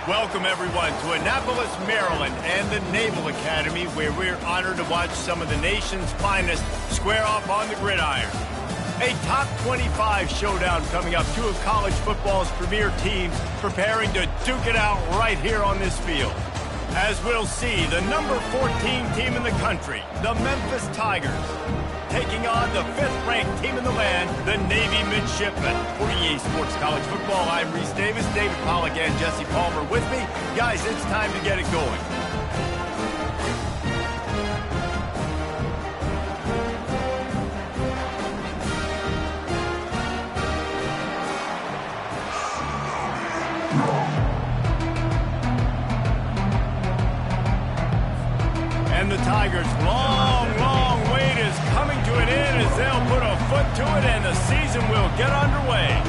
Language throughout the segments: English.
Welcome, everyone, to Annapolis, Maryland, and the Naval Academy, where we're honored to watch some of the nation's finest square off on the gridiron. A top 25 showdown coming up. Two of college football's premier teams preparing to duke it out right here on this field. As we'll see, the number 14 team in the country, the Memphis Tigers, taking on the 5th-ranked team in the land, the Navy Midshipmen. For EA Sports College Football, I'm Reese Davis, David Pollack, and Jesse Palmer with me. Guys, it's time to get it going. And the Tigers' long wait is coming to an end as they'll put a foot to it and the season will get underway.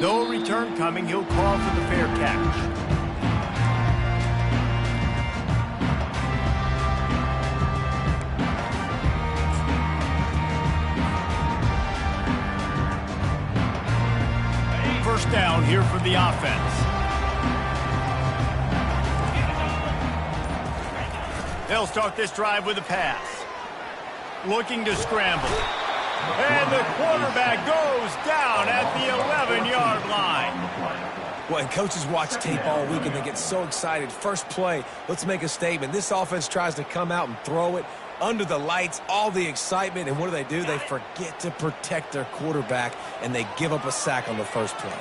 No return coming, he'll call for the fair catch. First down here for the offense. They'll start this drive with a pass. Looking to scramble. And the quarterback goes down at the 11-yard line. Well, and coaches watch tape all week and they get so excited. First play, let's make a statement. This offense tries to come out and throw it under the lights, all the excitement, and what do? They forget to protect their quarterback, and they give up a sack on the first play.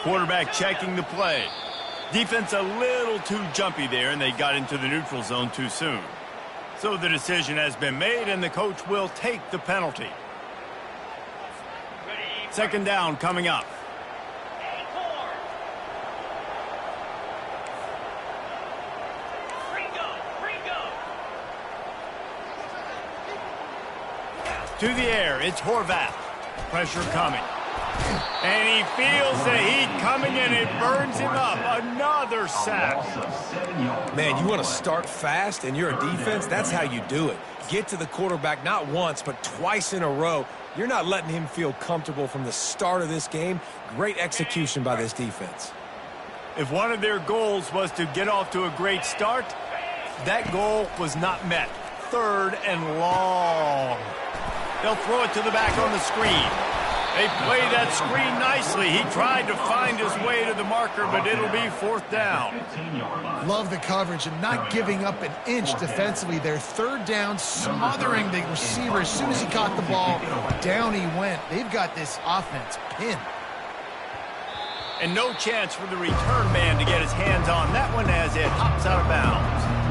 Quarterback checking the play. Defense a little too jumpy there, and they got into the neutral zone too soon. So the decision has been made, and the coach will take the penalty. Second down coming up. To the air, it's Horvath. Pressure coming. And he feels the heat coming, and it burns him up. Another sack. Man, you want to start fast, and you're a defense, that's how you do it. Get to the quarterback not once, but twice in a row. You're not letting him feel comfortable from the start of this game. Great execution by this defense. If one of their goals was to get off to a great start, that goal was not met. Third and long. They'll throw it to the back on the screen. They play that screen nicely. He tried to find his way to the marker, but it'll be fourth down. Love the coverage and not giving up an inch defensively. Their third down, smothering the receiver. As soon as he caught the ball, down he went. They've got this offense pinned. And no chance for the return man to get his hands on that one as it hops out of bounds.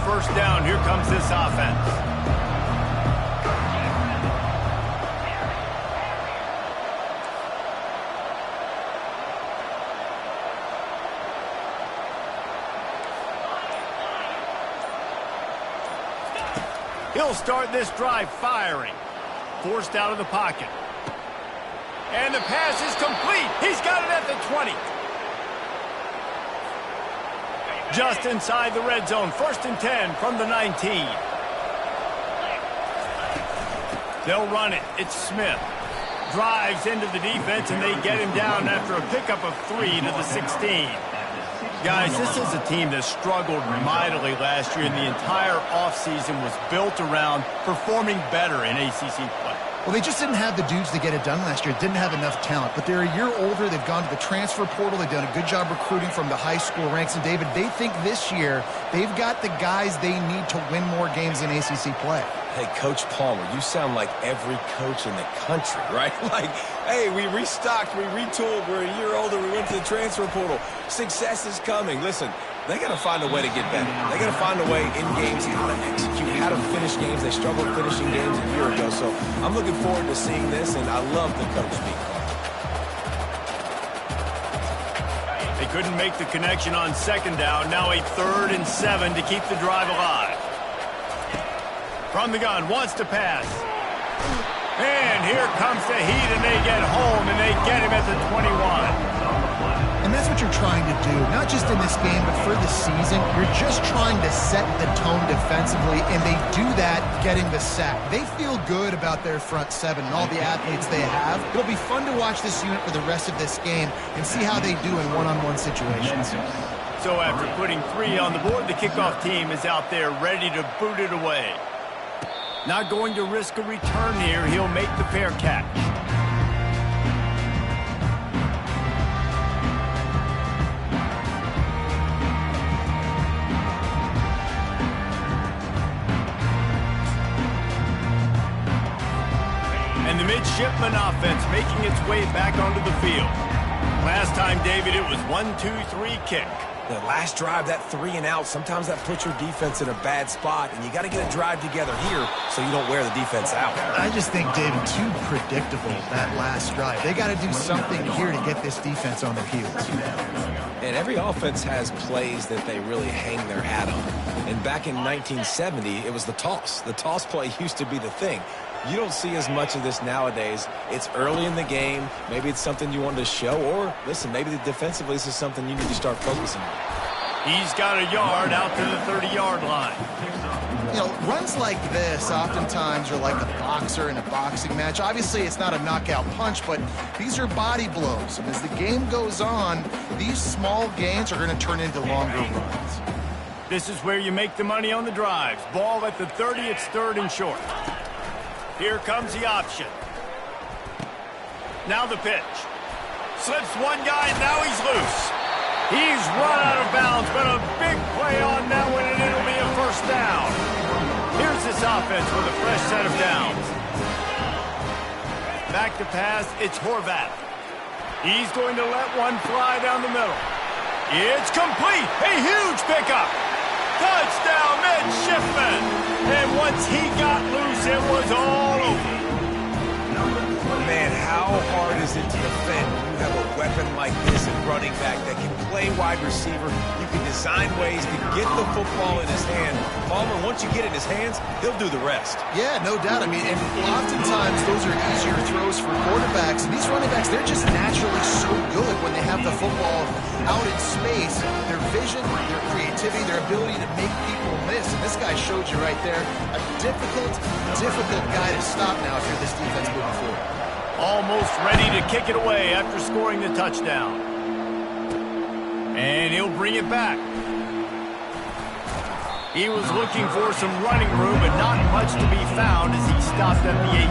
First down, here comes this offense. He'll start this drive firing. Forced out of the pocket. And the pass is complete. He's got it at the 20. Just inside the red zone. First and 10 from the 19. They'll run it. It's Smith. Drives into the defense, and they get him down after a pickup of 3 to the 16. Guys, this is a team that struggled mightily last year, and the entire offseason was built around performing better in ACC play. Well, they just didn't have the dudes to get it done last year. Didn't have enough talent. But they're a year older. They've gone to the transfer portal. They've done a good job recruiting from the high school ranks. And, David, they think this year they've got the guys they need to win more games in ACC play. Hey, Coach Palmer, you sound like every coach in the country, right? Like, hey, we restocked, we retooled, we're a year older, we went to the transfer portal. Success is coming. Listen, they got to find a way to get better. They got to find a way in games how to execute, how to finish games. They struggled finishing games a year ago. So I'm looking forward to seeing this, and I love the coach being called. They couldn't make the connection on second down. Now a 3rd and 7 to keep the drive alive. From the gun, wants to pass. And here comes the heat, and they get home, and they get him at the 21. And that's what you're trying to do, not just in this game, but for the season. You're just trying to set the tone defensively, and they do that getting the sack. They feel good about their front seven and all the athletes they have. It'll be fun to watch this unit for the rest of this game and see how they do in one-on-one situations. So after putting 3 on the board, the kickoff team is out there ready to boot it away. Not going to risk a return here. He'll make the fair catch. And the midshipman offense making its way back onto the field. Last time, David, it was 1-2-3 kick. The last drive, that 3 and out, sometimes that puts your defense in a bad spot, and you got to get a drive together here so you don't wear the defense out. I just think, David, too predictable, that last drive. They got to do something here to get this defense on their heels. And every offense has plays that they really hang their hat on. And back in 1970, it was the toss. The toss play used to be the thing. You don't see as much of this nowadays. It's early in the game. Maybe it's something you wanted to show, or listen, maybe defensively this is something you need to start focusing on. He's got a yard out to the 30-yard line. You know, runs like this oftentimes are like a boxer in a boxing match. Obviously, it's not a knockout punch, but these are body blows. And as the game goes on, these small gains are going to turn into longer runs. This is where you make the money on the drives. Ball at the 30, it's 3rd and short. Here comes the option. Now the pitch. Slips one guy, now he's loose. He's run out of bounds, but a big play on that one, and it'll be a 1st down. Here's this offense with a fresh set of downs. Back to pass, it's Horvath. He's going to let one fly down the middle. It's complete. A huge pickup. Touchdown, midshipman. And once he got loose, it was all over. Man, how hard is it to defend when you have a weapon like this at running back that can play wide receiver? You can design ways to get the football in his hand. Palmer, once you get it in his hands, he'll do the rest. Yeah, no doubt. I mean, and oftentimes those are easier throws for quarterbacks. And these running backs, they're just naturally so good when they have the football out in space. Their vision, their creativity, their ability to make people miss. And this guy showed you right there, a difficult guy to stop now if you're this defense moving forward. Almost ready to kick it away after scoring the touchdown. And he'll bring it back. He was looking for some running room, but not much to be found as he stopped at the 18.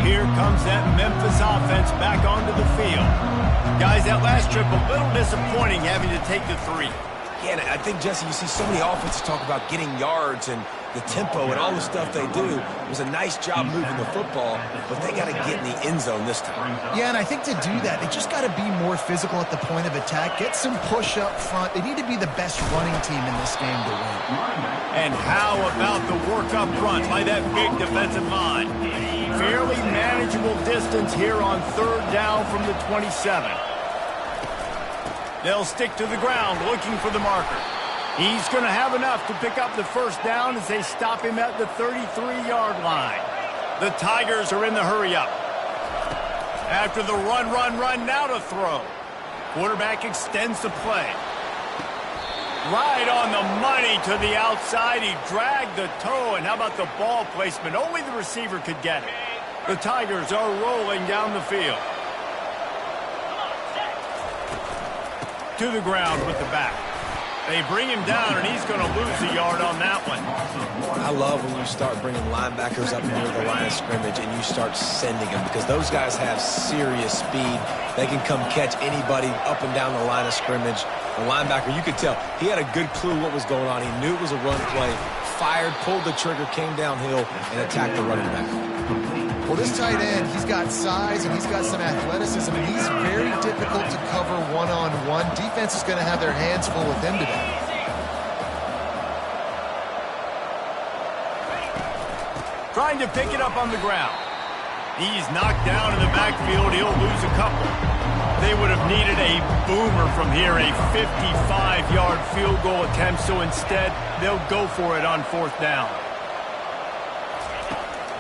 Here comes that Memphis offense back onto the field. Guys, that last trip, a little disappointing having to take the 3. Yeah, and I think, Jesse, you see so many offenses talk about getting yards and the tempo and all the stuff they do. It was a nice job moving the football, but they got to get in the end zone this time. Yeah, and I think to do that, they just got to be more physical at the point of attack, get some push up front. They need to be the best running team in this game to win. And how about the work up front by that big defensive line? Fairly manageable distance here on 3rd down from the 27. They'll stick to the ground looking for the marker. He's going to have enough to pick up the 1st down as they stop him at the 33-yard line. The Tigers are in the hurry-up. After the run, now to throw. Quarterback extends the play. Right on the money to the outside. He dragged the toe, and how about the ball placement? Only the receiver could get it. The Tigers are rolling down the field. To the ground with the back. They bring him down, and he's going to lose a yard on that one. I love when you start bringing linebackers up near the line of scrimmage and you start sending them, because those guys have serious speed. They can come catch anybody up and down the line of scrimmage. The linebacker, you could tell, he had a good clue what was going on. He knew it was a run play, fired, pulled the trigger, came downhill, and attacked the running back. Well, this tight end, he's got size and he's got some athleticism, and he's very difficult to cover one-on-one. Defense is going to have their hands full with him today. Trying to pick it up on the ground. He's knocked down in the backfield. He'll lose a couple. They would have needed a boomer from here, a 55-yard field goal attempt, so instead they'll go for it on 4th down.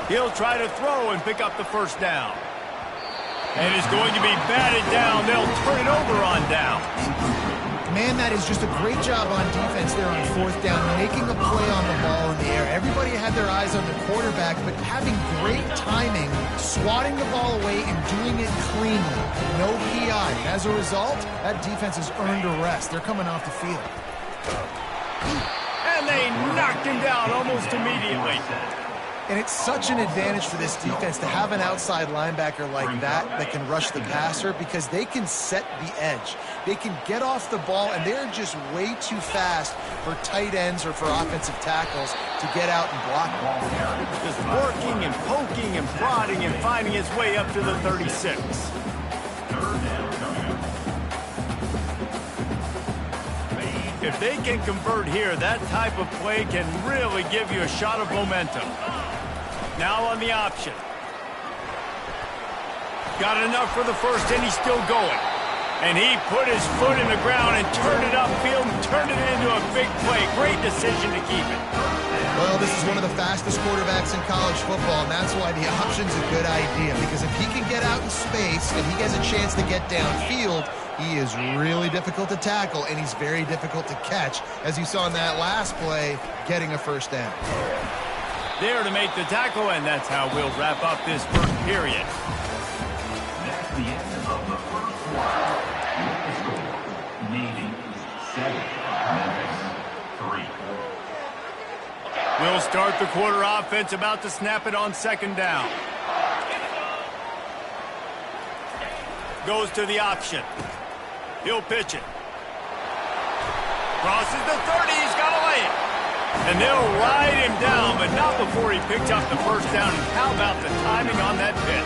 He'll try to throw and pick up the first down. And it's going to be batted down. They'll turn it over on down. Man, that is just a great job on defense there on 4th down, making a play on the ball in the air. Everybody had their eyes on the quarterback, but having great timing, swatting the ball away and doing it cleanly. No PI. As a result, that defense has earned a rest. They're coming off the field. And they knocked him down almost immediately. And it's such an advantage for this defense to have an outside linebacker like that can rush the passer because they can set the edge. They can get off the ball, and they're just way too fast for tight ends or for offensive tackles to get out and block them. Just working and poking and prodding and finding his way up to the 36. If they can convert here, that type of play can really give you a shot of momentum. Now on the option. Got enough for the first, and he's still going. And he put his foot in the ground and turned it upfield and turned it into a big play. Great decision to keep it. Well, this is one of the fastest quarterbacks in college football, and that's why the option's a good idea. Because if he can get out in space and he has a chance to get downfield, he is really difficult to tackle, and he's very difficult to catch, as you saw in that last play, getting a first down. There to make the tackle, and that's how we'll wrap up this first period. That's the end of the first quarter. Navy 7, Memphis 3. We'll start the quarter offense, about to snap it on 2nd down. Goes to the option. He'll pitch it. Crosses the 30, he's got to lay it. And they'll ride him down, but not before he picked up the first down. And how about the timing on that pitch?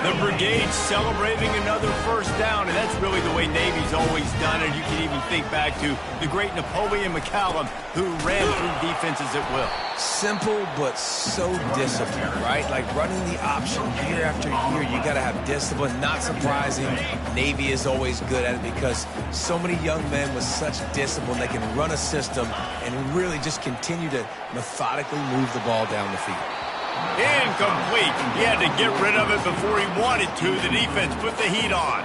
The brigade celebrating another first down, and that's really the way Navy's always done it. You can even think back to the great Napoleon McCallum, who ran through defenses at will. Simple, but so disciplined, right? Like running the option year after year, you got to have discipline. Not surprising, Navy is always good at it because so many young men with such discipline, they can run a system and really just continue to methodically move the ball down the field. Incomplete. He had to get rid of it before he wanted to. The defense put the heat on.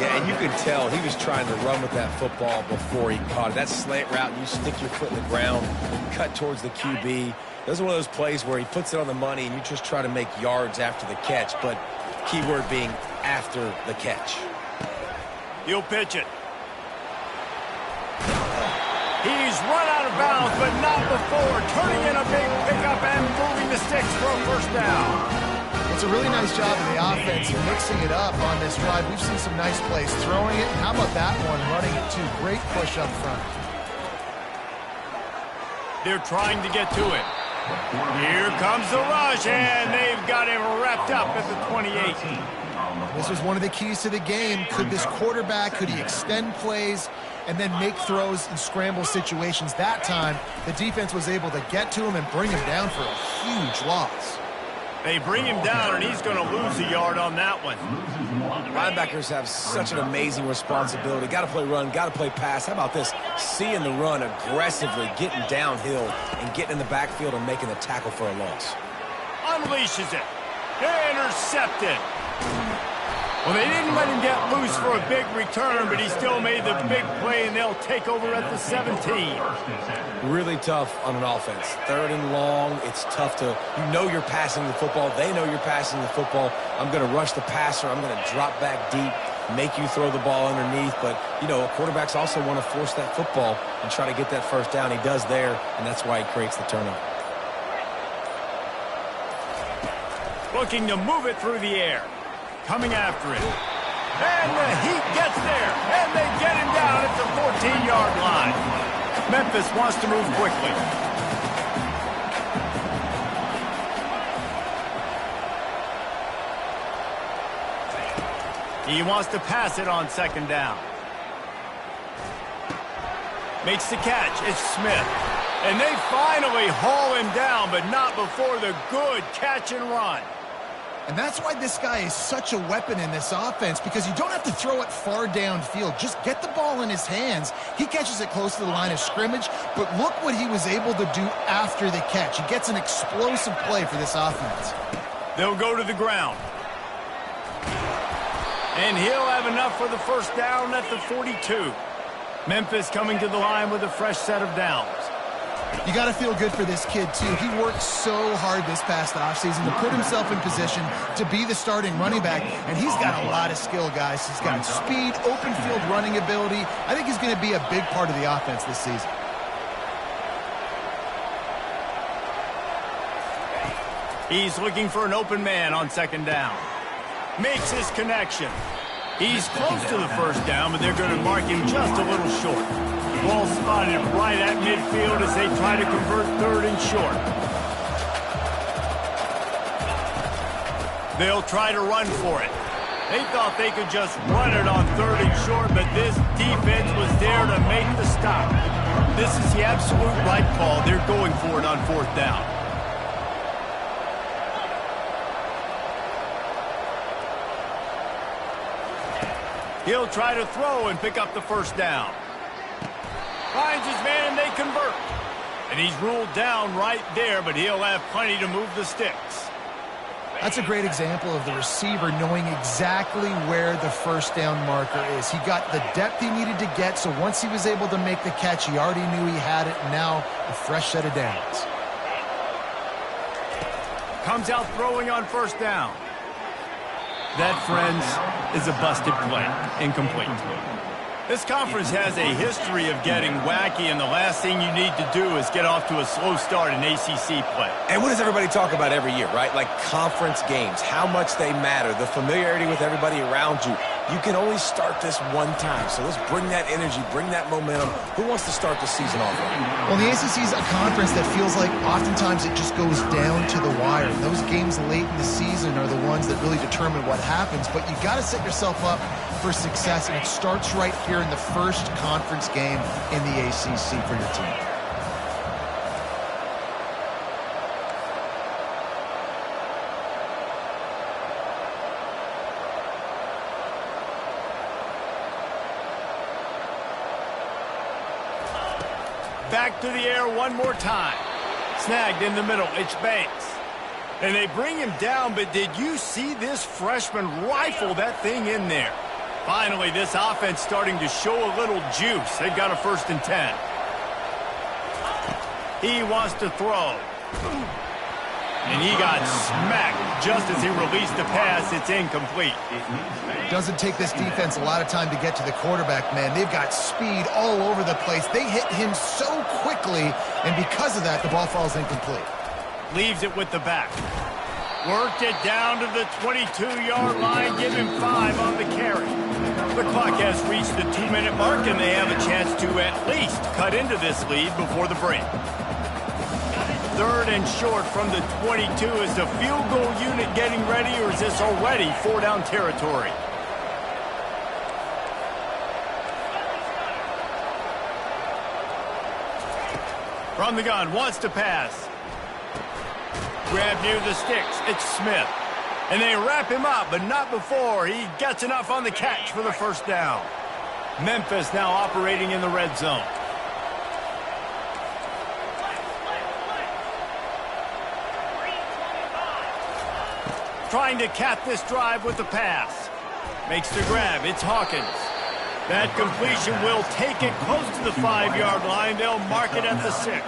Yeah, and you could tell he was trying to run with that football before he caught it. That slant route, you stick your foot in the ground, cut towards the QB. Those are one of those plays where he puts it on the money and you just try to make yards after the catch, but key word being after the catch. He'll pitch it. He's run out of bounds, but not before. Turning in a big pickup and moving the sticks for a first down. It's a really nice job of the offense mixing it up on this drive. We've seen some nice plays throwing it. And how about that one, running it too? Great push up front. They're trying to get to it. Here comes the rush, and they've got him wrapped up at the 28. This was one of the keys to the game. Could this quarterback, could he extend plays and then make throws in scramble situations? That time, the defense was able to get to him and bring him down for a huge loss. They bring him down, and he's going to lose a yard on that one. Linebackers have such an amazing responsibility. Got to play run, got to play pass. How about this? Seeing the run aggressively, getting downhill, and getting in the backfield and making the tackle for a loss. Unleashes it. Intercepted. Well, they didn't let him get loose for a big return, but he still made the big play, and they'll take over at the 17. Really tough on an offense. 3rd and long, it's tough to, you know you're passing the football. They know you're passing the football. I'm going to rush the passer. I'm going to drop back deep, make you throw the ball underneath. But, you know, quarterbacks also want to force that football and try to get that first down. He does there, and that's why he creates the turnover. Looking to move it through the air. Coming after it. And the heat gets there. And they get him down at the 14-yard line. Memphis wants to move quickly. He wants to pass it on 2nd down. Makes the catch. It's Smith. And they finally haul him down, but not before the good catch and run. And that's why this guy is such a weapon in this offense, because you don't have to throw it far downfield. Just get the ball in his hands. He catches it close to the line of scrimmage, but look what he was able to do after the catch. He gets an explosive play for this offense. They'll go to the ground. And he'll have enough for the first down at the 42. Memphis coming to the line with a fresh set of downs. You got to feel good for this kid, too. He worked so hard this past offseason to put himself in position to be the starting running back, and he's got a lot of skill, guys. He's got speed, open field running ability. I think he's going to be a big part of the offense this season. He's looking for an open man on second down. Makes his connection. He's close to the first down, but they're going to mark him just a little short. Ball spotted right at midfield as they try to convert third and short. They'll try to run for it. They thought they could just run it on third and short, but this defense was there to make the stop. This is the absolute right call. They're going for it on fourth down. He'll try to throw and pick up the first down. Finds his man and they convert. And he's ruled down right there, but he'll have plenty to move the sticks. That's a great example of the receiver knowing exactly where the first down marker is. He got the depth he needed to get, so once he was able to make the catch, he already knew he had it, and now a fresh set of downs. Comes out throwing on first down. That, friends, is a busted play. Incomplete. This conference has a history of getting wacky, and the last thing you need to do is get off to a slow start in ACC play. And what does everybody talk about every year, right? Like conference games, how much they matter, the familiarity with everybody around you. You can only start this one time, so let's bring that energy, bring that momentum. Who wants to start the season off right? Well, the ACC is a conference that feels like oftentimes it just goes down to the wire. Those games late in the season are the ones that really determine what happens, but you got to set yourself up for success, and it starts right here in the first conference game in the ACC for your team. Back to the air one more time. Snagged in the middle. It's Banks. And they bring him down, but did you see this freshman rifle that thing in there? Finally, this offense starting to show a little juice. They've got a 1st and 10. He wants to throw. And he got smacked just as he released the pass. It's incomplete. Doesn't take this defense a lot of time to get to the quarterback, man. They've got speed all over the place. They hit him so quickly, and because of that, the ball falls incomplete. Leaves it with the back. Worked it down to the 22-yard line. Give him 5 on the carry. The clock has reached the 2-minute mark, and they have a chance to at least cut into this lead before the break. 3rd and short from the 22. Is the field goal unit getting ready, or is this already 4-down territory? From the gun, wants to pass. Grab near the sticks. It's Smith. And they wrap him up, but not before he gets enough on the catch for the first down. Memphis now operating in the red zone. Trying to cap this drive with the pass. Makes the grab. It's Hawkins. That completion will take it close to the 5-yard line. They'll mark it at the 6.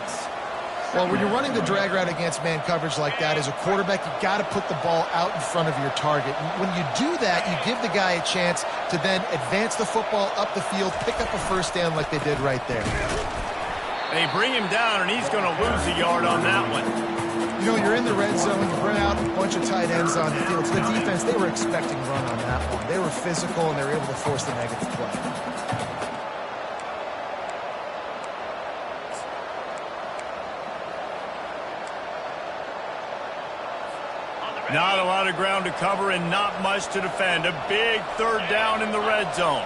Well, when you're running the drag route against man coverage like that, as a quarterback, you got to put the ball out in front of your target. And when you do that, you give the guy a chance to then advance the football up the field, pick up a first down like they did right there. They bring him down, and he's going to lose a yard on that one. You know, you're in the red zone, you bring out a bunch of tight ends on the field. So the defense, they were expecting run on that one. They were physical, and they were able to force the negative play. Not a lot of ground to cover and not much to defend. A big 3rd down in the red zone.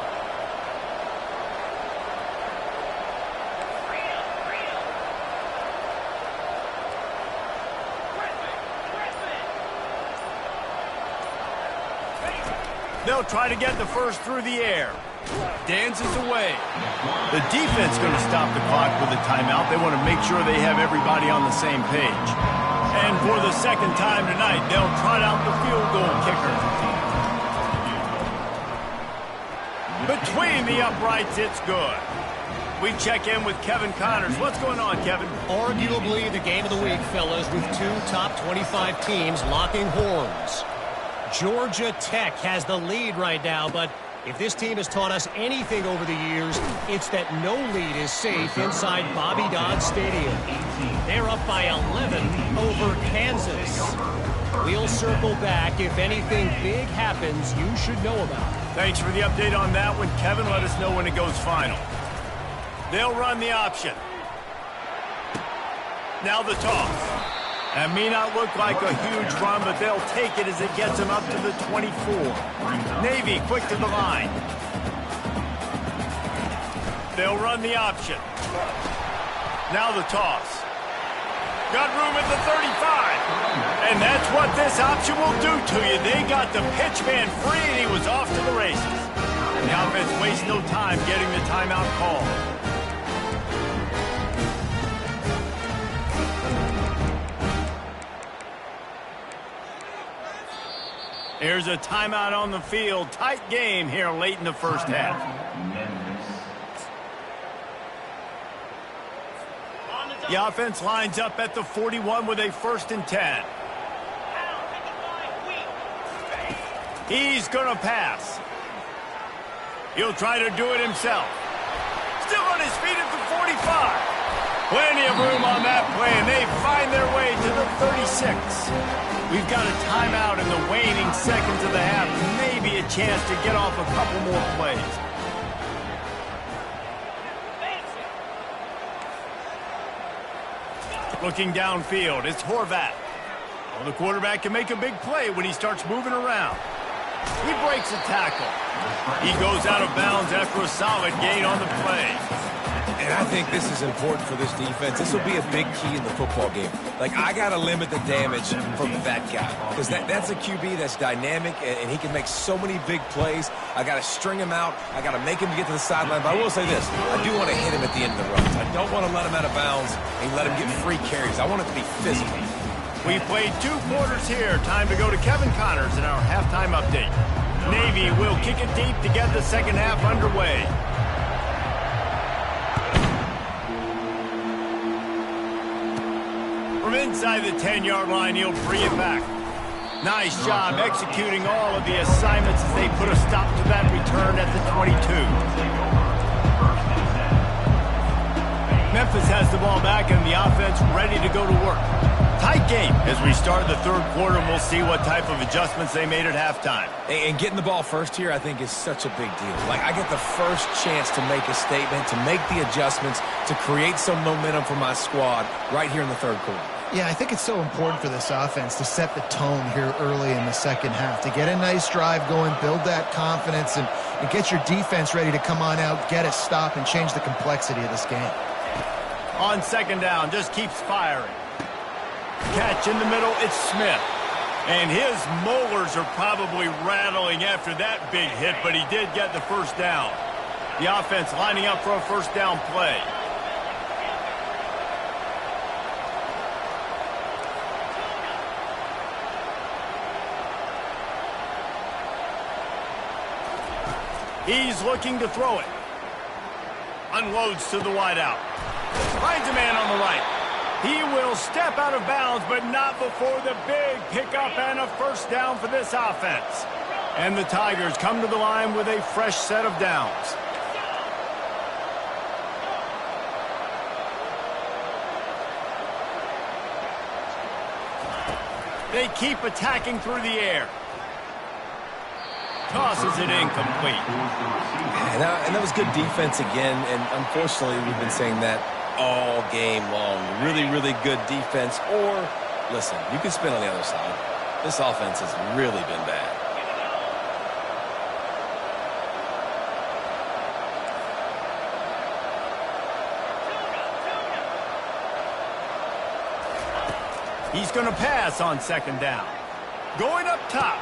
They'll try to get the first through the air. Dances away. The defense going to stop the clock with a timeout. They want to make sure they have everybody on the same page. And for the second time tonight, they'll trot out the field goal kicker. Between the uprights, it's good. We check in with Kevin Connors. What's going on, Kevin? Arguably the game of the week, fellas, with two top 25 teams locking horns. Georgia Tech has the lead right now, but if this team has taught us anything over the years, it's that no lead is safe inside Bobby Dodd Stadium. They're up by 11 over Kansas. We'll circle back. If anything big happens, you should know about it. Thanks for the update on that one, Kevin. Let us know when it goes final. They'll run the option. Now the toss. That may not look like a huge run, but they'll take it as it gets them up to the 24. Navy quick to the line. They'll run the option. Now the toss. Got room at the 35. And that's what this option will do to you. They got the pitch man free, and he was off to the races. And the offense wastes no time getting the timeout call. Here's a timeout on the field. Tight game here late in the first half. The offense lines up at the 41 with a 1st and 10. He's going to pass. He'll try to do it himself. Still on his feet at the 45. Plenty of room on that play, and they find their way to the 36. We've got a timeout in the waning seconds of the half. Maybe a chance to get off a couple more plays. Looking downfield, it's Horvat. Well, the quarterback can make a big play when he starts moving around. He breaks a tackle. He goes out of bounds after a solid gain on the play. And I think this is important for this defense. This will be a big key in the football game. Like, I got to limit the damage from that guy. Because that's a QB that's dynamic, and he can make so many big plays. I got to string him out. I got to make him get to the sideline. But I will say this. I do want to hit him at the end of the runs. I don't want to let him out of bounds and let him get free carries. I want it to be physical. We played 2 quarters here. Time to go to Kevin Connors in our halftime update. Navy will kick it deep to get the second half underway. From inside the 10-yard line, he'll bring it back. Nice job executing all of the assignments as they put a stop to that return at the 22. Memphis has the ball back and the offense ready to go to work. Tight game as we start the third quarter, and we'll see what type of adjustments they made at halftime. And getting the ball first here, I think, is such a big deal. Like, I get the first chance to make a statement, to make the adjustments, to create some momentum for my squad right here in the third quarter. Yeah, I think it's so important for this offense to set the tone here early in the second half, to get a nice drive going, build that confidence, and get your defense ready to come on out, get a stop, and change the complexity of this game. On second down, just keeps firing. Catch in the middle, it's Smith. And his molars are probably rattling after that big hit, but he did get the first down. The offense lining up for a first down play. He's looking to throw it. Unloads to the wideout. Finds a man on the right. He will step out of bounds, but not before the big pickup and a first down for this offense. And the Tigers come to the line with a fresh set of downs. They keep attacking through the air. Tosses it incomplete. And that was good defense again, and unfortunately we've been saying that all game long. Really, really good defense. Or, listen, you can spin on the other side. This offense has really been bad. He's going to pass on second down. Going up top.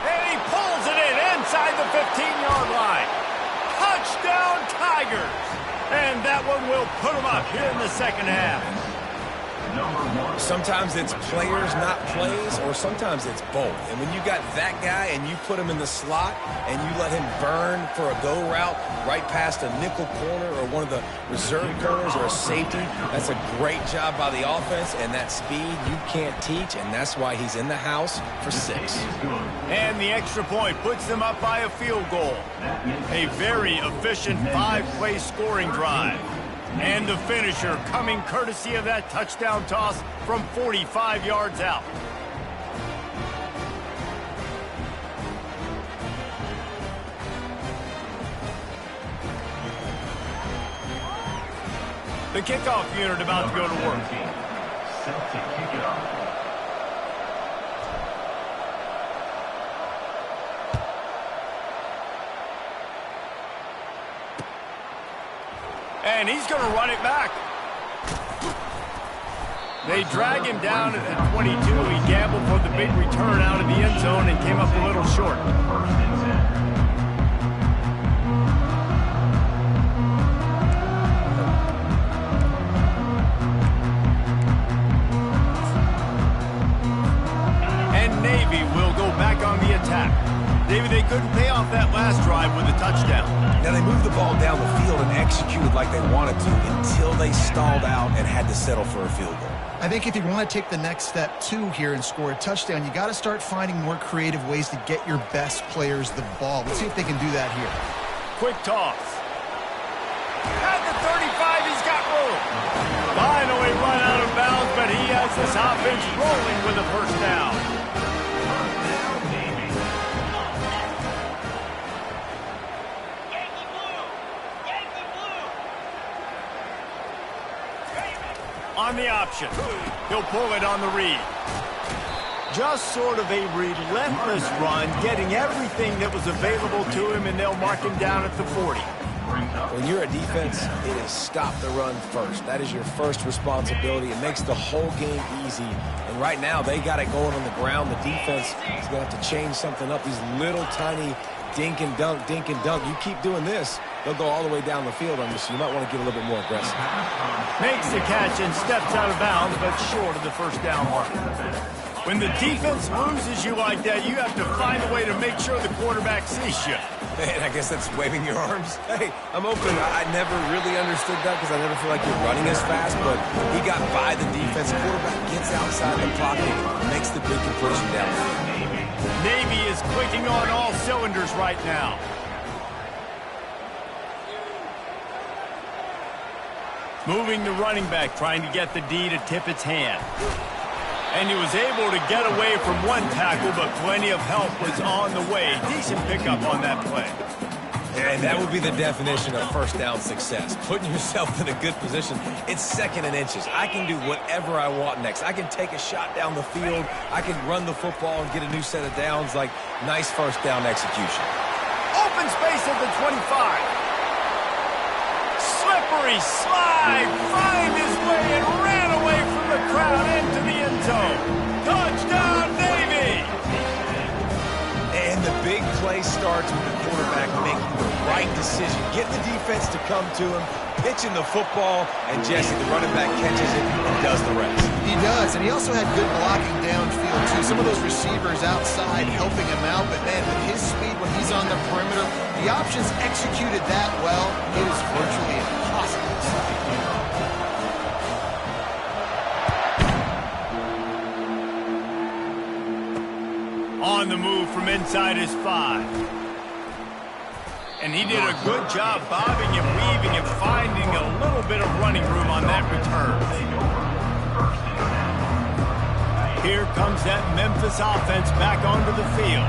And he pulls it in. Tigers. And that one will put them up here in the second half. Sometimes it's players, not plays, or sometimes it's both. And when you got that guy and you put him in the slot and you let him burn for a go route right past a nickel corner or one of the reserve corners or a safety, that's a great job by the offense, and that speed you can't teach, and that's why he's in the house for 6. And the extra point puts them up by a field goal. A very efficient 5-play scoring drive. And the finisher coming courtesy of that touchdown toss from 45 yards out. The kickoff unit about to go to work. Set to kick it off. And he's going to run it back. They drag him down at the 22. He gambled for the big return out of the end zone and came up a little short. First and 10. And Navy will go back on the attack. David, they couldn't pay off that last drive with a touchdown. Now, they moved the ball down the field and executed like they wanted to until they stalled out and had to settle for a field goal. I think if you want to take the next step, too, here and score a touchdown, you got to start finding more creative ways to get your best players the ball. Let's see if they can do that here. Quick toss. At the 35, he's got room. Finally run out of bounds, but he has this offense rolling with a first down. On the option. He'll pull it on the read. Just sort of a relentless run, getting everything that was available to him, and they'll mark him down at the 40. When you're a defense, it is stop the run first. That is your first responsibility. It makes the whole game easy. And right now, they got it going on the ground. The defense is going to have to change something up. These little tiny dink and dunk, dink and dunk. You keep doing this, they'll go all the way down the field on you, so you might want to get a little bit more aggressive. Makes the catch and steps out of bounds, but short of the first down mark. When the defense loses you like that, you have to find a way to make sure the quarterback sees you. Man, I guess that's waving your arms. Hey, I'm open. I never really understood that because I never feel like you're running as fast, but he got by the defense. Quarterback gets outside the pocket and makes the big completion down the field. Navy is clicking on all cylinders right now. Moving the running back, trying to get the D to tip its hand. And he was able to get away from one tackle, but plenty of help was on the way. Decent pickup on that play. And that would be the definition of first down success. Putting yourself in a good position. It's second and inches. I can do whatever I want next. I can take a shot down the field. I can run the football and get a new set of downs. Like, nice first down execution. Open space at the 25. Slippery slide. Find his way and ran away from the crowd into the end zone. Touchdown, Navy! And the big play starts with the quarterback making the right decision. Getting the defense to come to him, pitching the football, and Jesse, the running back, catches it and does the rest. He does, and he also had good blocking downfield, too. Some of those receivers outside helping him out, but, man, with his speed when he's on the perimeter, the options executed that well. It was virtually impossible to stop. On the move from inside his 5. And he did a good job bobbing and weaving and finding a little bit of running room on that return. Here comes that Memphis offense back onto the field.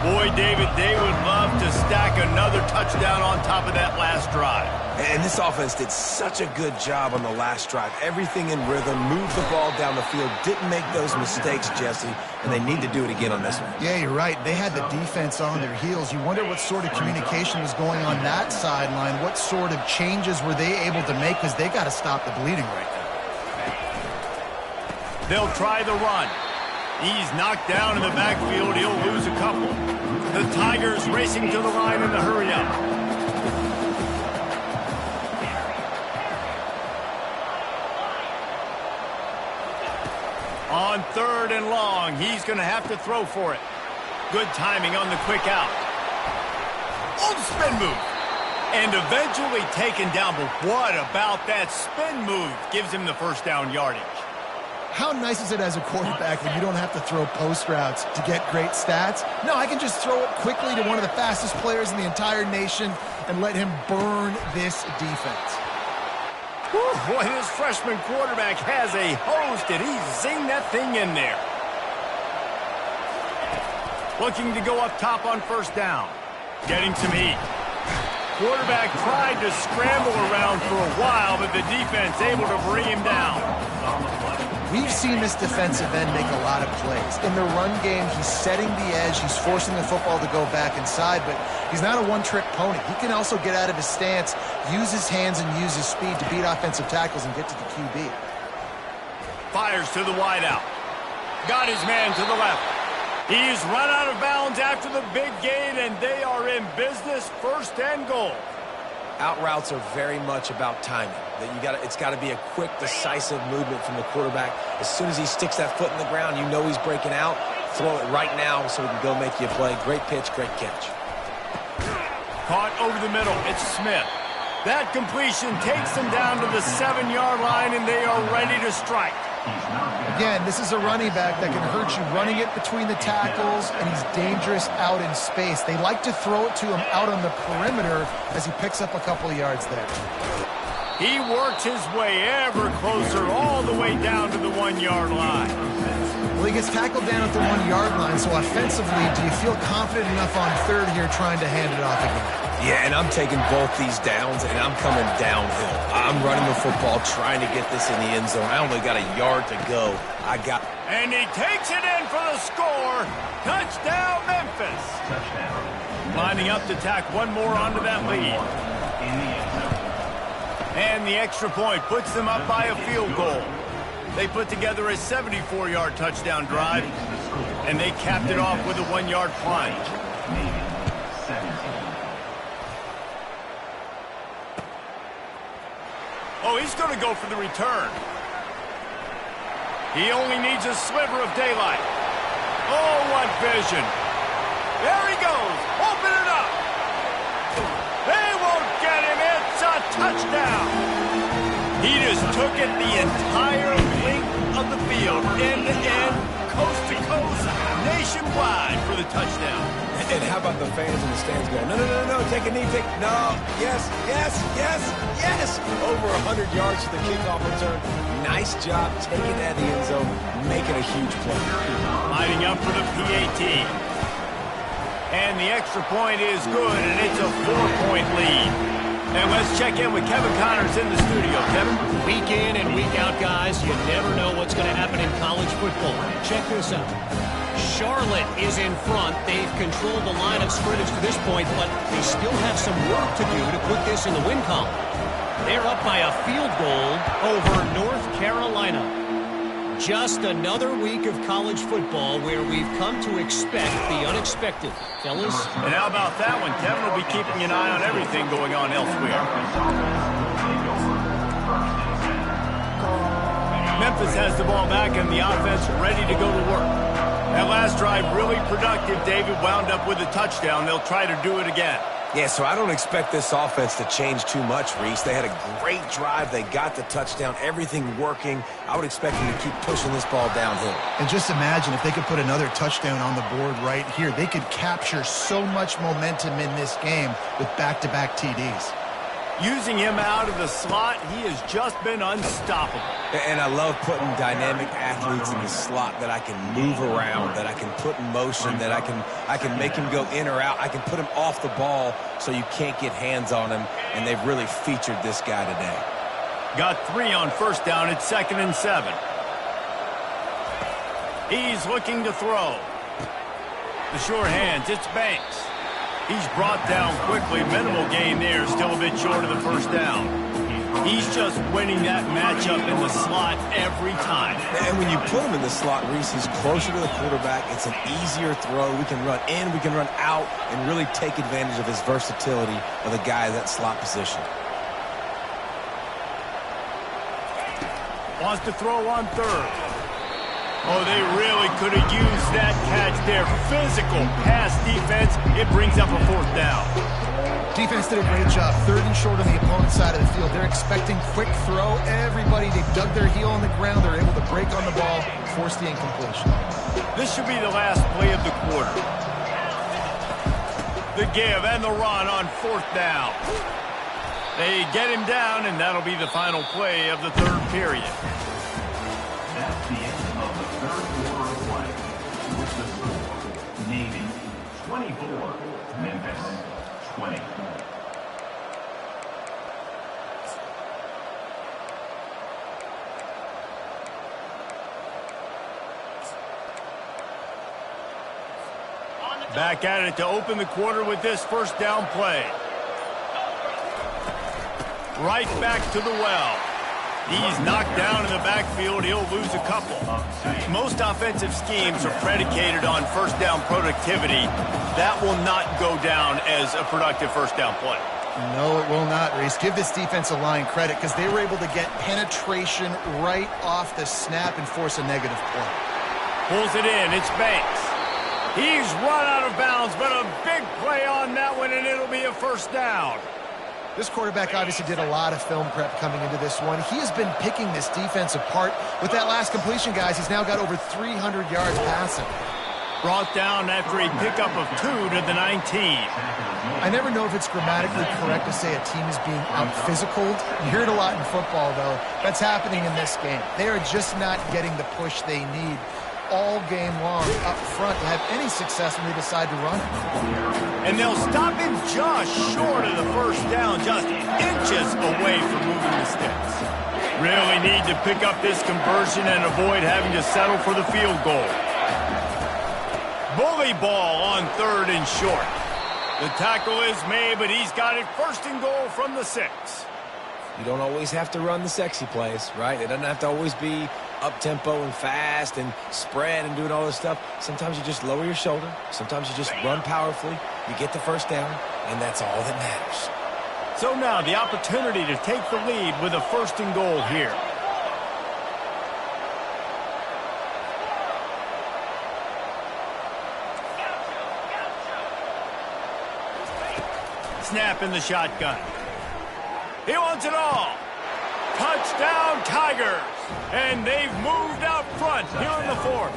Boy, David, they would love to stack another touchdown on top of that last drive. And this offense did such a good job on the last drive. Everything in rhythm, moved the ball down the field, didn't make those mistakes, Jesse, and they need to do it again on this one. Yeah, you're right. They had the defense on their heels. You wonder what sort of communication was going on that sideline. What sort of changes were they able to make, because they got to stop the bleeding right now. They'll try the run. He's knocked down in the backfield. He'll lose a couple. The Tigers racing to the line in the hurry up. On 3rd and long, he's going to have to throw for it. Good timing on the quick out. Oh, spin move. And eventually taken down, but what about that spin move? Gives him the first down yardage. How nice is it as a quarterback when you don't have to throw post routes to get great stats? No, I can just throw it quickly to one of the fastest players in the entire nation and let him burn this defense. Whew, boy, this freshman quarterback has a hose. Did he zing that thing in there? Looking to go up top on 1st down. Getting some heat. Quarterback tried to scramble around for a while, but the defense able to bring him down. We've seen this defensive end make a lot of plays. In the run game, he's setting the edge. He's forcing the football to go back inside, but he's not a one-trick pony. He can also get out of his stance, use his hands, and use his speed to beat offensive tackles and get to the QB. Fires to the wideout. Got his man to the left. He's run out of bounds after the big gain, and they are in business. 1st and goal. Out routes are very much about timing. It's got to be a quick, decisive movement from the quarterback. As soon as he sticks that foot in the ground, you know he's breaking out. Throw it right now so he can go make you a play. Great pitch, great catch. Caught over the middle. It's Smith. That completion takes them down to the 7-yard line, and they are ready to strike. Again, this is a running back that can hurt you running it between the tackles, and he's dangerous out in space. They like to throw it to him out on the perimeter as he picks up a couple of yards there. He works his way ever closer all the way down to the 1-yard line. Well, he gets tackled down at the 1-yard line, so offensively, do you feel confident enough on 3rd here trying to hand it off again? Yeah, and I'm taking both these downs, and I'm coming downhill. I'm running the football, trying to get this in the end zone. I only got a yard to go. And he takes it in for the score. Touchdown, Memphis. Touchdown. Lining up to tack one more onto that lead. In the end zone. And the extra point puts them up by a field goal. They put together a 74-yard touchdown drive, and they capped it off with a 1-yard plunge. Oh, he's going to go for the return. He only needs a sliver of daylight. Oh, what vision. There he goes. Open it up. They won't get him. It's a touchdown. He just took it the entire length of the field, end to end, coast to coast, nationwide for the touchdown. And how about the fans in the stands going, no, no, no, no, take a knee, no, yes, yes, yes, yes. Over 100 yards to the kickoff return. Nice job taking that in the end zone, making a huge play. Lining up for the PAT. And the extra point is good, and it's a 4-point lead. And let's check in with Kevin Connors in the studio. Kevin? Week in and week out, guys, you never know what's going to happen in college football. Check this out. Charlotte is in front. They've controlled the line of scrimmage to this point, but they still have some work to do to put this in the win column. They're up by a field goal over North Carolina. Just another week of college football where we've come to expect the unexpected. Fellas? And how about that one? Kevin will be keeping an eye on everything going on elsewhere. Memphis has the ball back and the offense ready to go to work. That last drive really productive. David wound up with a touchdown. They'll try to do it again. Yeah, so I don't expect this offense to change too much, Reese. They had a great drive. They got the touchdown. Everything working. I would expect them to keep pushing this ball downhill. And just imagine if they could put another touchdown on the board right here. They could capture so much momentum in this game with back-to-back TDs. Using him out of the slot, he has just been unstoppable. And I love putting dynamic athletes in the slot that I can move around, that I can put in motion, that I can make him go in or out. I can put him off the ball so you can't get hands on him, and they've really featured this guy today. Got 3 on first down. It's 2nd and 7. He's looking to throw. The short hands, it's Banks. He's brought down quickly. Minimal gain there, still a bit short of the first down. He's just winning that matchup in the slot every time. And when you put him in the slot, Reese, he's closer to the quarterback. It's an easier throw. We can run in, we can run out, and really take advantage of his versatility of the guy in that slot position. Wants to throw on 3rd. Oh, they really could have used that catch there. Physical pass defense. It brings up a 4th down. Defense did a great job. 3rd and short on the opponent's side of the field. They're expecting quick throw. Everybody, they dug their heel on the ground. They're able to break on the ball, force the incompletion. This should be the last play of the quarter. The give and the run on 4th down. They get him down, and that'll be the final play of the 3rd period. That's the end of the 3rd quarter of play. With the score, Navy 24, Memphis 20. Back at it to open the quarter with this 1st down play. Right back to the well. He's knocked down in the backfield. He'll lose a couple. Most offensive schemes are predicated on 1st down productivity. That will not go down as a productive 1st down play. No, it will not, Reese. Give this defensive line credit because they were able to get penetration right off the snap and force a negative play. Pulls it in. It's Banks. He's run out of bounds, but a big play on that one, and it'll be a 1st down. This quarterback obviously did a lot of film prep coming into this one. He has been picking this defense apart. With that last completion, guys, he's now got over 300 yards passing. Brought down after a pickup of 2 to the 19. I never know if it's grammatically correct to say a team is being out-physicaled. You hear it a lot in football, though. That's happening in this game. They are just not getting the push they need all game long up front to have any success when they decide to run it. And they'll stop him just short of the 1st down, just inches away from moving the sticks. Really need to pick up this conversion and avoid having to settle for the field goal. Bully ball on 3rd and short. The tackle is made, but he's got it 1st and goal from the 6. You don't always have to run the sexy plays, right? It doesn't have to always be up-tempo and fast and spread and doing all this stuff. Sometimes you just lower your shoulder. Sometimes you just run powerfully. You get the 1st down, and that's all that matters. So now the opportunity to take the lead with a 1st and goal here. Snap in the shotgun. He wants it all. Touchdown, Tigers. And they've moved out front here in the 4th.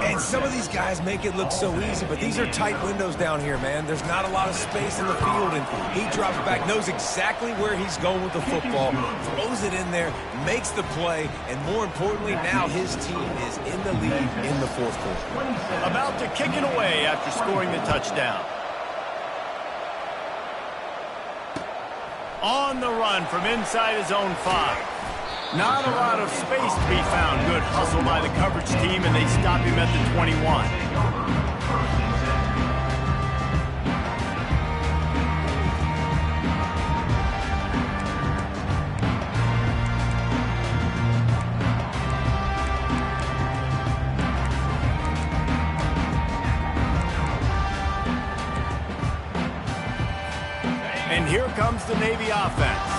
And some of these guys make it look so easy, but these are tight windows down here, man. There's not a lot of space in the field, and he drops back, knows exactly where he's going with the football, throws it in there, makes the play, and more importantly, now his team is in the lead in the 4th quarter. About to kick it away after scoring the touchdown. On the run from inside his own 5. Not a lot of space to be found. Good hustle by the coverage team, and they stop him at the 21. And here comes the Navy offense.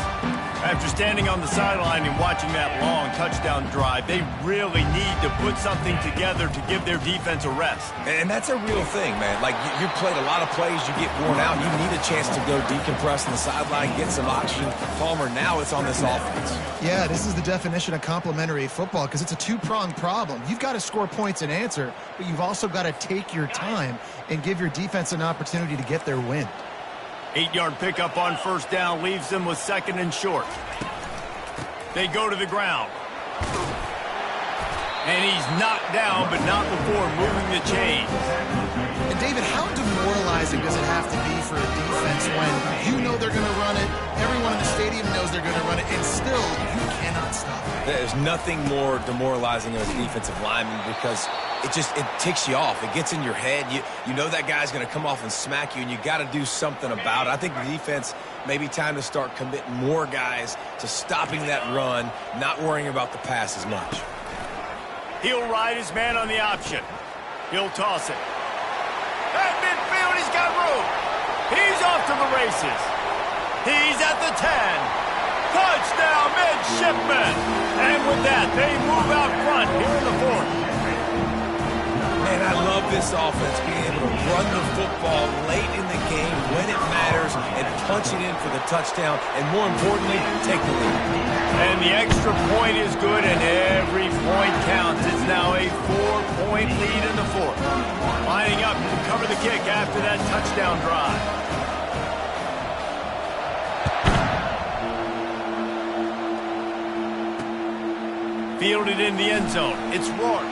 After standing on the sideline and watching that long touchdown drive, they really need to put something together to give their defense a rest. And that's a real thing, man. Like, you played a lot of plays, you get worn out, you need a chance to go decompress on the sideline, get some oxygen. Palmer, now it's on this offense. Yeah, this is the definition of complementary football because it's a two-pronged problem. You've got to score points and answer, but you've also got to take your time and give your defense an opportunity to get their win. 8-yard pickup on 1st down leaves them with 2nd and short. They go to the ground. And he's knocked down, but not before moving the chains. And David, how demoralizing does it have to be for a defense when you know they're going to run it, everyone in the stadium knows they're going to run it, and still you cannot stop it? There's nothing more demoralizing as a defensive lineman because it ticks you off. It gets in your head. You know that guy's going to come off and smack you, and you got to do something about it. I think the defense may be time to start committing more guys to stopping that run, not worrying about the pass as much. He'll ride his man on the option. He'll toss it. At midfield, he's got room. He's off to the races. He's at the 10. Touchdown, midshipmen! And with that, they move out front here in the fourth. Man, I love this offense, being able to run the football late in the game when it matters and punch it in for the touchdown, and more importantly, take the lead. And the extra point is good, and every point counts. It's now a 4-point lead in the fourth. Lining up to cover the kick after that touchdown drive. Fielded in the end zone. It's Rourke.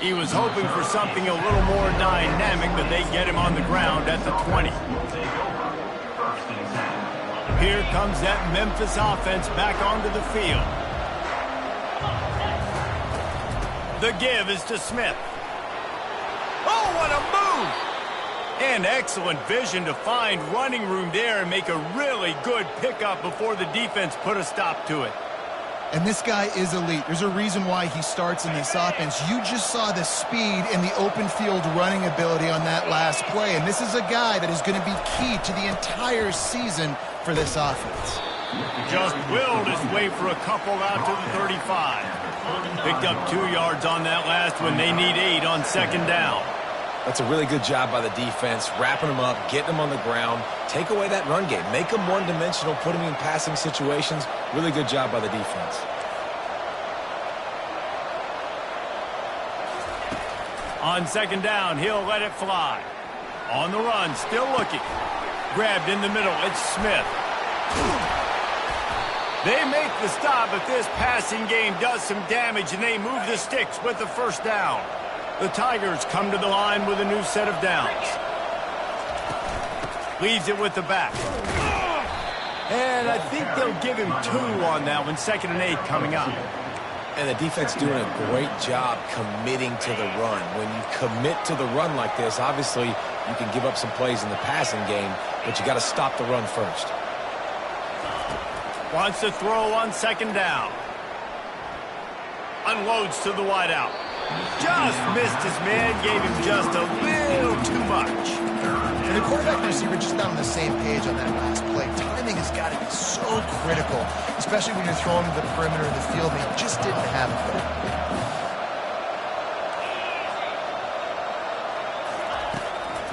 He was hoping for something a little more dynamic, but they get him on the ground at the 20. Here comes that Memphis offense back onto the field. The give is to Smith. Oh, what a move! And excellent vision to find running room there and make a really good pickup before the defense put a stop to it. And this guy is elite. There's a reason why he starts in this offense. You just saw the speed and the open field running ability on that last play. And this is a guy that is going to be key to the entire season for this offense. Just willed his way for a couple out to the 35. Picked up 2 yards on that last one. They need 8 on second down. That's a really good job by the defense, wrapping them up, getting them on the ground. Take away that run game. Make them one-dimensional, put them in passing situations. Really good job by the defense. On second down, he'll let it fly. On the run, still looking. Grabbed in the middle, it's Smith. They make the stop, but this passing game does some damage, and they move the sticks with the first down. The Tigers come to the line with a new set of downs. Leaves it with the back. And I think they'll give him 2 on that one. 2nd and 8 coming up. And the defense doing a great job committing to the run. When you commit to the run like this, obviously you can give up some plays in the passing game, but you got to stop the run first. Wants to throw on second down. Unloads to the wideout. Just missed his man, gave him just a little too much. And the quarterback and receiver just not on the same page on that last play. Timing has got to be so critical, especially when you're throwing to the perimeter of the field. They just didn't have it.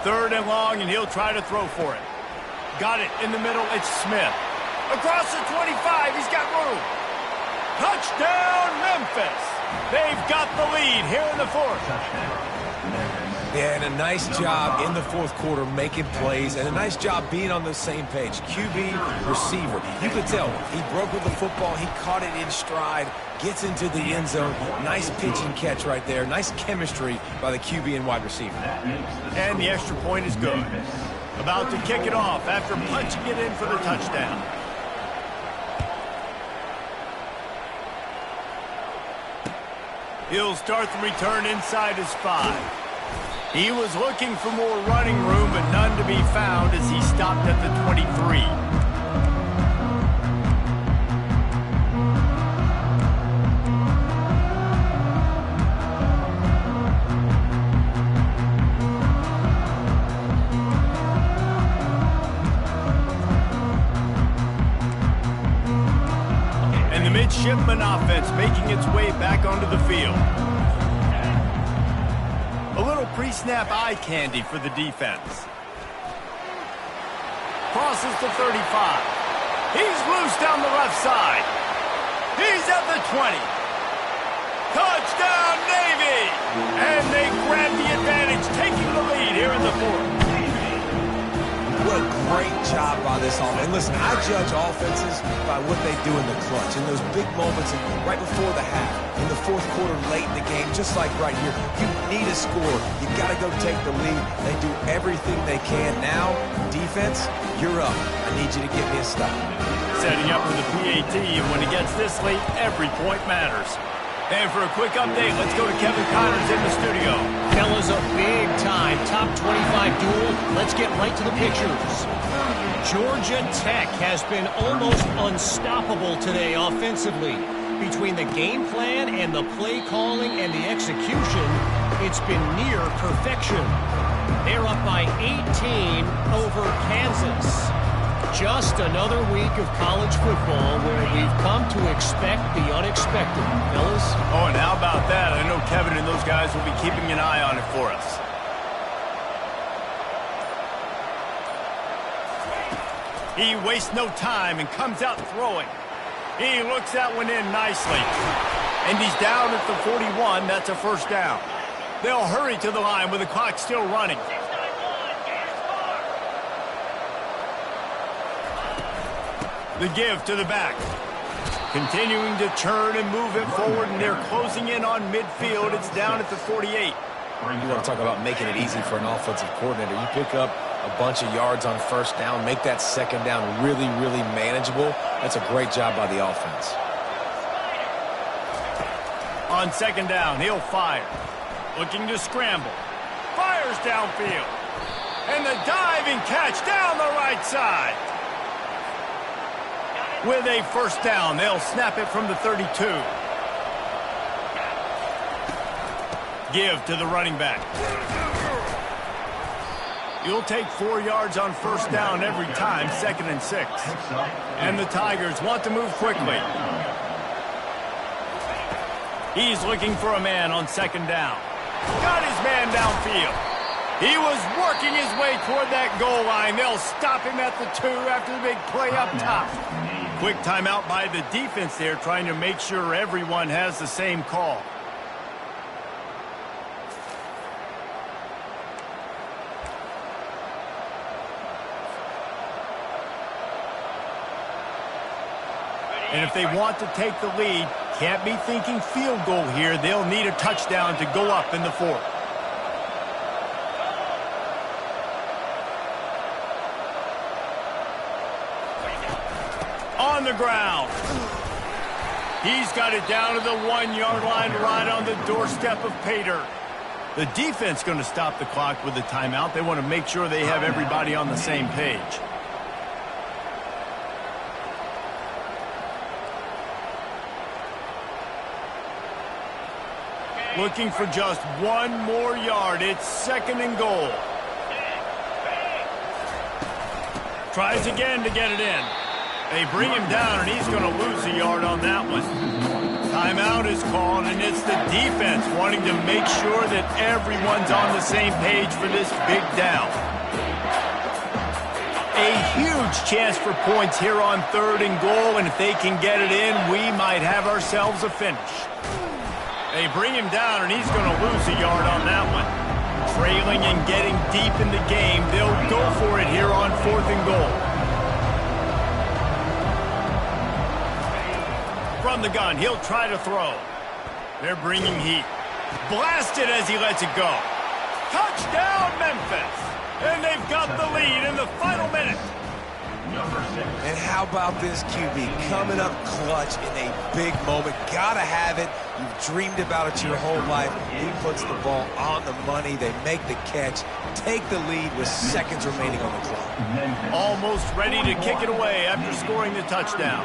3rd and long, and he'll try to throw for it. Got it in the middle, it's Smith. Across the 25, he's got room. Touchdown, Memphis! They've got the lead here in the fourth. Yeah, and a nice job in the fourth quarter making plays, and a nice job being on the same page. QB, receiver. You could tell he broke with the football. He caught it in stride, gets into the end zone. Nice pitch and catch right there. Nice chemistry by the QB and wide receiver. And the extra point is good. About to kick it off after punching it in for the touchdown. He'll start the return inside his 5. He was looking for more running room, but none to be found as he stopped at the 23. And the midshipman offense making its way back onto the field. A little pre-snap eye candy for the defense. Crosses the 35. He's loose down the left side. He's at the 20. Touchdown, Navy! And they grab the advantage, taking the lead here in the fourth. What a great job by this offense. And listen, I judge offenses by what they do in the clutch, in those big moments and right before the half, in the fourth quarter, late in the game, just like right here. You need a score. You've got to go take the lead. They do everything they can. Now, defense, you're up. I need you to get me a stop. Setting up for the PAT, and when it gets this late, every point matters. And for a quick update, let's go to Kevin Connors in the studio. Fellas, a big-time top 25 duel. Let's get right to the pictures. Georgia Tech has been almost unstoppable today offensively. Between the game plan and the play calling and the execution, it's been near perfection. They're up by 18 over Kansas. Just another week of college football where we've come to expect the unexpected, fellas. Oh, and how about that? I know Kevin and those guys will be keeping an eye on it for us. He wastes no time and comes out throwing. He looks that one in nicely. And he's down at the 41. That's a first down. They'll hurry to the line with the clock still running. The give to the back. Continuing to turn and move it forward, and they're closing in on midfield. It's down at the 48. You want to talk about making it easy for an offensive coordinator. You pick up a bunch of yards on first down, make that second down really, really manageable. That's a great job by the offense. On second down, he'll fire. Looking to scramble. Fires downfield. And the diving catch down the right side. With a first down, they'll snap it from the 32. Give to the running back. You'll take 4 yards on first down every time, 2nd and 6. And the Tigers want to move quickly. He's looking for a man on second down. Got his man downfield. He was working his way toward that goal line. They'll stop him at the 2 after the big play up top. Quick timeout by the defense there, trying to make sure everyone has the same call. And if they want to take the lead, can't be thinking field goal here. They'll need a touchdown to go up in the 4th. On the ground. He's got it down to the 1-yard line right on the doorstep of Pater. The defense going to stop the clock with a timeout. They want to make sure they have everybody on the same page. Looking for just 1 more yard. It's 2nd and goal. Tries again to get it in. They bring him down, and he's going to lose a yard on that one. Timeout is called, and it's the defense wanting to make sure that everyone's on the same page for this big down. A huge chance for points here on 3rd and goal, and if they can get it in, we might have ourselves a finish. They bring him down, and he's going to lose a yard on that one. Trailing and getting deep in the game, they'll go for it here on 4th and goal. From the gun, he'll try to throw. They're bringing heat. Blasted as he lets it go. Touchdown, Memphis! And they've got the lead in the final minute. And how about this QB coming up clutch in a big moment? Gotta have it. You've dreamed about it your whole life. He puts the ball on the money. They make the catch. Take the lead with seconds remaining on the clock. Almost ready to kick it away after scoring the touchdown.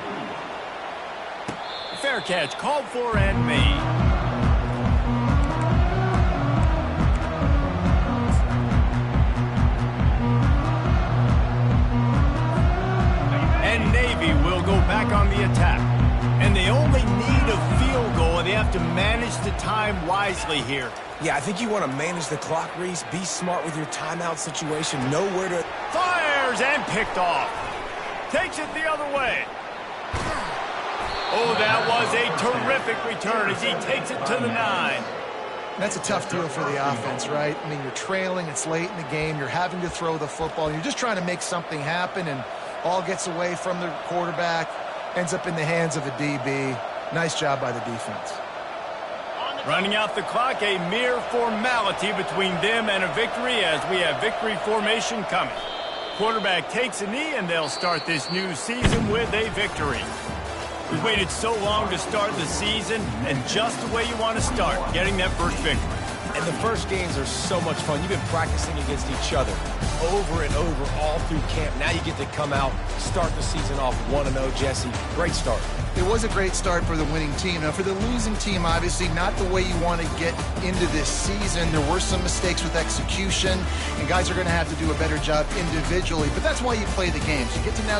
Fair catch called for and made. Will go back on the attack. And they only need a field goal, and they have to manage the time wisely here. Yeah, I think you want to manage the clock, Reese. Be smart with your timeout situation. Know where to... Fires and picked off. Takes it the other way. Oh, that was a terrific return as he takes it to the 9. That's a tough deal for the offense, right? I mean, you're trailing, it's late in the game, you're having to throw the football, you're just trying to make something happen, and all gets away from the quarterback, ends up in the hands of a DB. Nice job by the defense. Running out the clock, a mere formality between them and a victory as we have victory formation coming. Quarterback takes a knee, and they'll start this new season with a victory. We've waited so long to start the season, and just the way you want to start, getting that first victory. And the first games are so much fun. You've been practicing against each other over and over all through camp. Now you get to come out, start the season off 1-0, Jesse. Great start. It was a great start for the winning team. Now, for the losing team, obviously not the way you want to get into this season. There were some mistakes with execution, and guys are going to have to do a better job individually. But that's why you play the games. You get to now go